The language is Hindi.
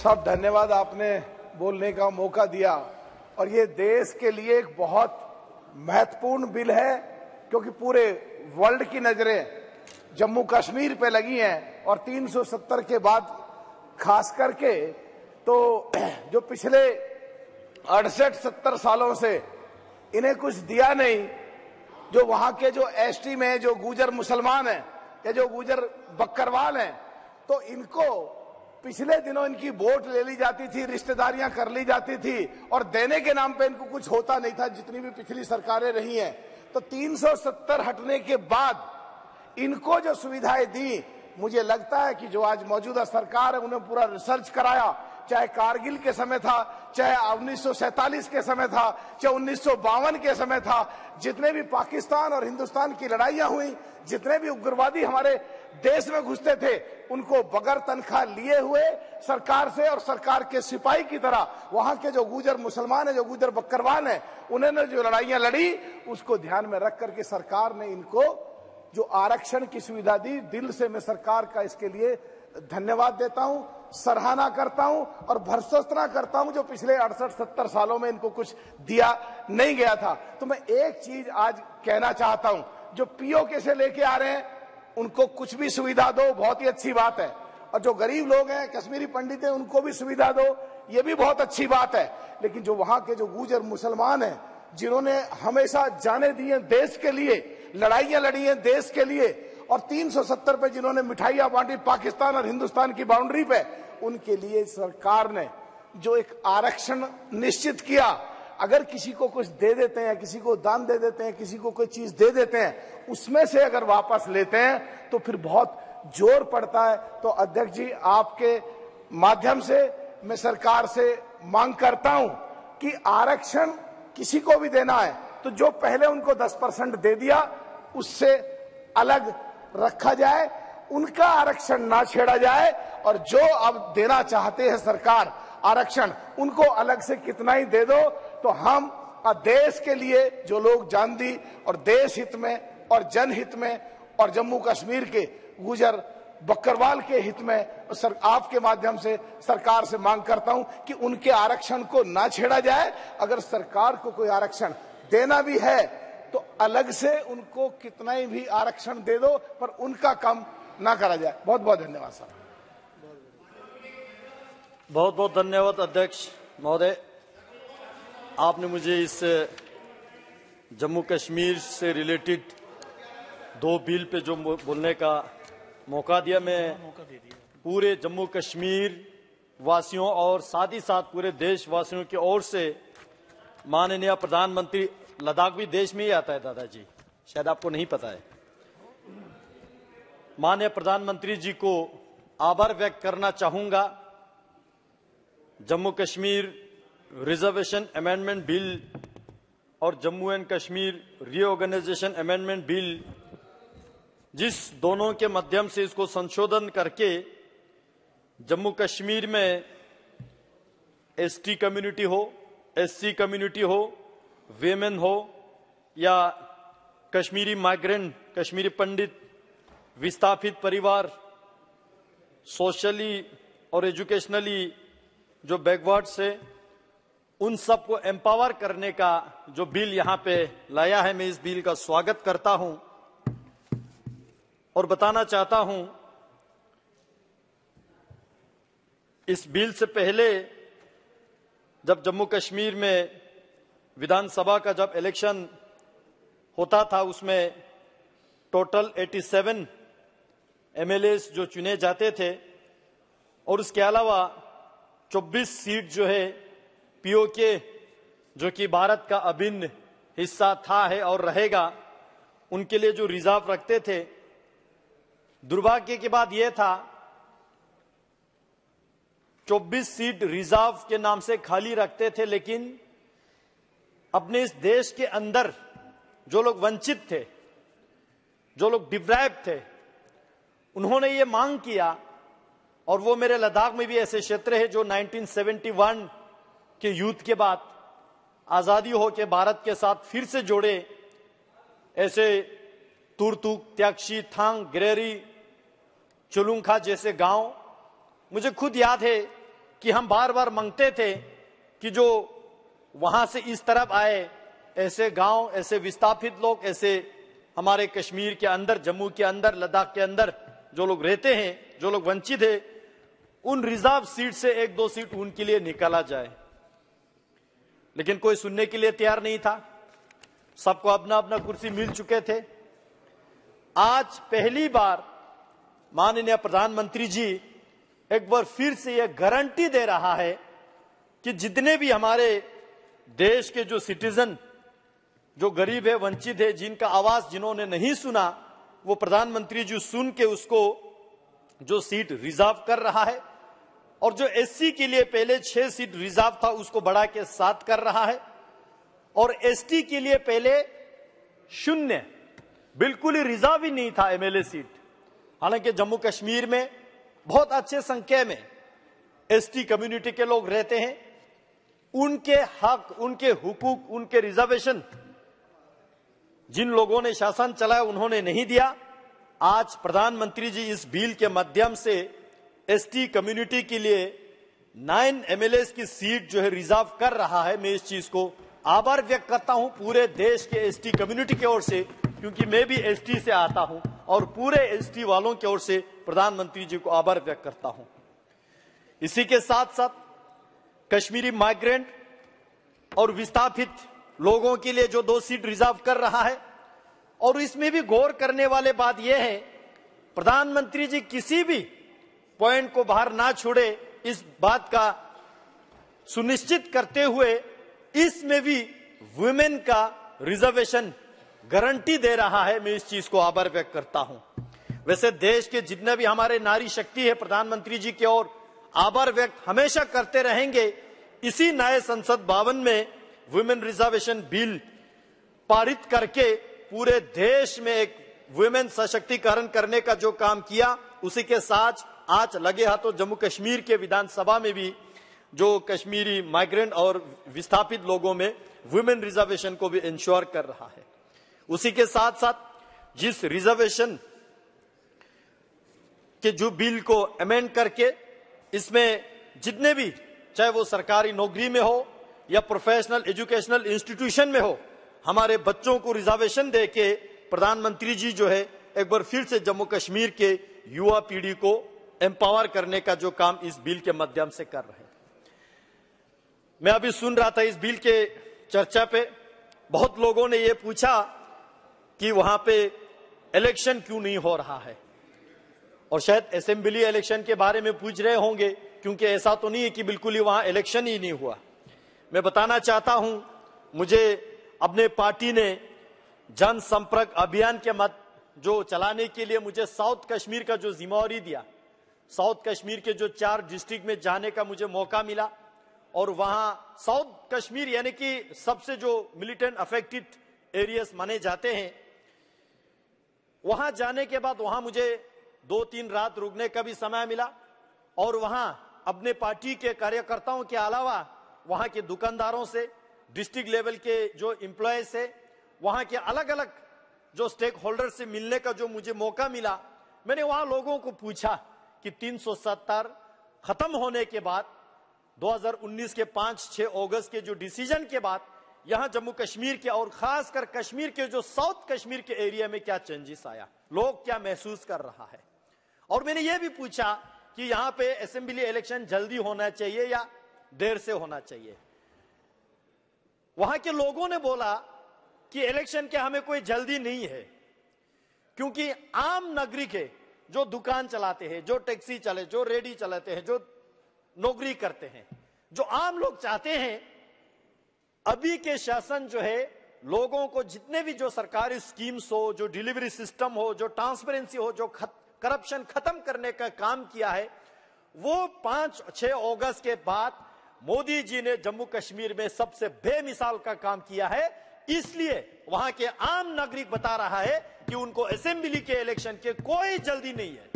साहब, धन्यवाद, आपने बोलने का मौका दिया। और ये देश के लिए एक बहुत महत्वपूर्ण बिल है, क्योंकि पूरे वर्ल्ड की नजरें जम्मू कश्मीर पे लगी हैं। और 370 के बाद खास करके तो जो पिछले 68-70 सालों से इन्हें कुछ दिया नहीं, जो वहां के जो एसटी में जो गुजर मुसलमान हैं या जो गुजर बकरवाल हैं, तो इनको पिछले दिनों इनकी वोट ले ली जाती थी, रिश्तेदारियां कर ली जाती थी और देने के नाम पे इनको कुछ होता नहीं था, जितनी भी पिछली सरकारें रही हैं। तो 370 हटने के बाद इनको जो सुविधाएं दी, मुझे लगता है कि जो आज मौजूदा सरकार है उन्हें पूरा रिसर्च कराया, चाहे कारगिल के समय था, चाहे 1947 के समय था, चाहे 1952 के समय था, जितने भी पाकिस्तान और हिंदुस्तान की लड़ाइयां हुई, जितने भी उग्रवादी हमारे देश में घुसते थे, उनको बगैर तनख्वाह लिए हुए सरकार से और सरकार के सिपाही की तरह वहां के जो गुजर मुसलमान है, जो गुजर बकरवाल है, उन्होंने जो लड़ाइयां लड़ी, उसको ध्यान में रख करके सरकार ने इनको जो आरक्षण की सुविधा दी, दिल से मैं सरकार का इसके लिए धन्यवाद देता हूं, सराहना करता हूं और भर्त्सना करता हूं जो पिछले 68-70 सालों में इनको कुछ दिया नहीं गया था। तो मैं एक चीज आज कहना चाहता हूं, जो पीओके से लेके आ रहे हैं उनको कुछ भी सुविधा दो, बहुत ही अच्छी बात है। और जो गरीब लोग हैं, कश्मीरी पंडित हैं, उनको भी सुविधा दो, ये भी बहुत अच्छी बात है। लेकिन जो वहां के जो गुजर मुसलमान हैं, जिन्होंने हमेशा जाने दिए देश के लिए, लड़ाइयां लड़ी हैं देश के लिए, और 370 पे जिन्होंने मिठाइयां बांटी पाकिस्तान और हिंदुस्तान की बाउंड्री पे, उनके लिए सरकार ने जो एक आरक्षण निश्चित किया, अगर किसी को कुछ दे देते हैं, किसी को दान दे देते हैं, किसी को कोई चीज दे देते हैं, उसमें से अगर वापस लेते हैं तो फिर बहुत जोर पड़ता है। तो अध्यक्ष जी, आपके माध्यम से मैं सरकार से मांग करता हूं कि आरक्षण किसी को भी देना है तो जो पहले उनको 10% दे दिया उससे अलग रखा जाए, उनका आरक्षण ना छेड़ा जाए, और जो अब देना चाहते हैं सरकार आरक्षण, उनको अलग से कितना ही दे दो। तो हम देश के लिए जो लोग जान दी, और देश हित में और जनहित में और जम्मू कश्मीर के गुजर बकरवाल के हित में आपके माध्यम से सरकार से मांग करता हूं कि उनके आरक्षण को ना छेड़ा जाए। अगर सरकार को कोई आरक्षण देना भी है तो अलग से उनको कितना ही भी आरक्षण दे दो, पर उनका कम ना करा जाए। बहुत बहुत धन्यवाद सर। बहुत बहुत धन्यवाद अध्यक्ष महोदय। आपने मुझे इस जम्मू कश्मीर से रिलेटेड 2 बिल पे जो बोलने का मौका दिया। मैं पूरे जम्मू कश्मीर वासियों और साथ ही साथ पूरे देशवासियों की ओर से माननीय प्रधानमंत्री, लद्दाख भी देश में ही आता है दादाजी, शायद आपको नहीं पता है, माननीय प्रधानमंत्री जी को आभार व्यक्त करना चाहूंगा। Jammu Kashmir reservation amendment bill और Jammu and Kashmir reorganisation amendment bill, जिस दोनों के माध्यम से इसको संशोधन करके जम्मू कश्मीर में एसटी कम्युनिटी हो, एससी कम्युनिटी हो, वेमेन हो या कश्मीरी माइग्रेंट, कश्मीरी पंडित, विस्थापित परिवार, सोशली और एजुकेशनली जो बैकवर्ड्स है, उन सबको एम्पावर करने का जो बिल यहां पे लाया है, मैं इस बिल का स्वागत करता हूं और बताना चाहता हूं, इस बिल से पहले जब जम्मू कश्मीर में विधानसभा का जब इलेक्शन होता था, उसमें टोटल 87 एमएलएस जो चुने जाते थे, और उसके अलावा 24 सीट जो है पीओके, जो कि भारत का अभिन्न हिस्सा था, है और रहेगा, उनके लिए जो रिजर्व रखते थे। दुर्भाग्य की बात यह था 24 सीट रिजर्व के नाम से खाली रखते थे, लेकिन अपने इस देश के अंदर जो लोग वंचित थे, जो लोग डिप्राइव्ड थे, उन्होंने ये मांग किया, और वो मेरे लद्दाख में भी ऐसे क्षेत्र है जो 1971 के युद्ध के बाद आजादी हो के भारत के साथ फिर से जोड़े, ऐसे तुरतुक, त्यागशी, थांग, गिरेरी, चुलुंखा जैसे गांव। मुझे खुद याद है कि हम बार बार मांगते थे कि जो वहां से इस तरफ आए, ऐसे गांव, ऐसे विस्थापित लोग, ऐसे हमारे कश्मीर के अंदर, जम्मू के अंदर, लद्दाख के अंदर जो लोग रहते हैं, जो लोग वंचित है, उन रिजर्व सीट से 1-2 सीट उनके लिए निकाला जाए। लेकिन कोई सुनने के लिए तैयार नहीं था। सबको अपना अपना कुर्सी मिल चुके थे। आज पहली बार माननीय प्रधानमंत्री जी एक बार फिर से यह गारंटी दे रहा है कि जितने भी हमारे देश के जो सिटीजन, जो गरीब है, वंचित है, जिनका आवाज जिन्होंने नहीं सुना, वो प्रधानमंत्री जी सुन के उसको जो सीट रिजर्व कर रहा है, और जो एससी के लिए पहले 6 सीट रिजर्व था उसको बढ़ा के 7 कर रहा है, और एसटी के लिए पहले 0, बिल्कुल ही रिजर्व ही नहीं था एमएलए सीट। हालांकि जम्मू कश्मीर में बहुत अच्छे संख्या में एसटी कम्युनिटी के लोग रहते हैं। उनके हक, उनके हुकूक, उनके रिजर्वेशन जिन लोगों ने शासन चलाया उन्होंने नहीं दिया। आज प्रधानमंत्री जी इस बिल के माध्यम से एसटी कम्युनिटी के लिए 9 एमएलए की सीट जो है रिजर्व कर रहा है। मैं इस चीज को आभार व्यक्त करता हूं पूरे देश के एसटी कम्युनिटी की ओर से, क्योंकि मैं भी एसटी से आता हूं, और पूरे एसटी वालों की ओर से प्रधानमंत्री जी को आभार व्यक्त करता हूं। इसी के साथ साथ कश्मीरी माइग्रेंट और विस्थापित लोगों के लिए जो 2 सीट रिजर्व कर रहा है, और इसमें भी गौर करने वाली बात यह है, प्रधानमंत्री जी किसी भी पॉइंट को बाहर ना छोड़े, इस बात का सुनिश्चित करते हुए इसमें भी वुमेन का रिजर्वेशन गारंटी दे रहा है। मैं इस चीज को आभार व्यक्त करता हूं। वैसे देश के जितने भी हमारे नारी शक्ति है, प्रधानमंत्री जी की ओर आभार व्यक्त हमेशा करते रहेंगे। इसी नए संसद भवन में वुमेन रिजर्वेशन बिल पारित करके पूरे देश में एक वुमेन सशक्तिकरण करने का जो काम किया, उसी के साथ आज लगे हाथों जम्मू कश्मीर के विधानसभा में भी जो कश्मीरी माइग्रेंट और विस्थापित लोगों में वुमेन रिजर्वेशन को भी इंश्योर कर रहा है। उसी के साथ साथ जिस रिजर्वेशन के जो बिल को अमेंड करके इसमें जितने भी, चाहे वो सरकारी नौकरी में हो या प्रोफेशनल एजुकेशनल इंस्टीट्यूशन में हो, हमारे बच्चों को रिजर्वेशन देके प्रधानमंत्री जी जो है एक बार फिर से जम्मू कश्मीर के युवा पीढ़ी को एम्पावर करने का जो काम इस बिल के माध्यम से कर रहे हैं। मैं अभी सुन रहा था इस बिल के चर्चा पे, बहुत लोगों ने ये पूछा कि वहां पे इलेक्शन क्यों नहीं हो रहा है, और शायद असेंबली इलेक्शन के बारे में पूछ रहे होंगे, क्योंकि ऐसा तो नहीं है कि बिल्कुल ही वहां इलेक्शन ही नहीं हुआ। मैं बताना चाहता हूं, मुझे अपने पार्टी ने जनसंपर्क अभियान के मत जो चलाने के लिए मुझे साउथ कश्मीर का जो जिम्मेवारी दिया, साउथ कश्मीर के जो 4 डिस्ट्रिक्ट में जाने का मुझे मौका मिला, और वहां साउथ कश्मीर यानी कि सबसे जो मिलिटेंट अफेक्टेड एरियाज माने जाते हैं, वहां जाने के बाद वहां मुझे 2-3 रात रुकने का भी समय मिला, और वहां अपने पार्टी के कार्यकर्ताओं के अलावा वहां के दुकानदारों से, डिस्ट्रिक्ट लेवल के जो एम्प्लॉय से, वहां के अलग अलग जो स्टेक होल्डर से मिलने का जो मुझे मौका मिला। मैंने वहां लोगों को पूछा कि 370 खत्म होने के बाद 2019 के 5-6 अगस्त के जो डिसीजन के बाद यहां जम्मू कश्मीर के और खासकर कश्मीर के जो साउथ कश्मीर के एरिया में क्या चेंजेस आया, लोग क्या महसूस कर रहा है। और मैंने ये भी पूछा कि यहां पे असेंबली इलेक्शन जल्दी होना चाहिए या देर से होना चाहिए। वहां के लोगों ने बोला कि इलेक्शन के हमें कोई जल्दी नहीं है, क्योंकि आम नागरिक है जो दुकान चलाते हैं, जो टैक्सी चले, जो रेडी चलाते हैं, जो नौकरी करते हैं, जो आम लोग चाहते हैं अभी के शासन जो है लोगों को जितने भी जो सरकारी स्कीम्स हो, जो डिलीवरी सिस्टम हो, जो ट्रांसपेरेंसी हो, जो करप्शन खत्म करने का काम किया है, वो 5-6 अगस्त के बाद मोदी जी ने जम्मू कश्मीर में सबसे बेमिसाल का काम किया है। इसलिए वहां के आम नागरिक बता रहा है कि उनको असेंबली के इलेक्शन के कोई जल्दी नहीं है।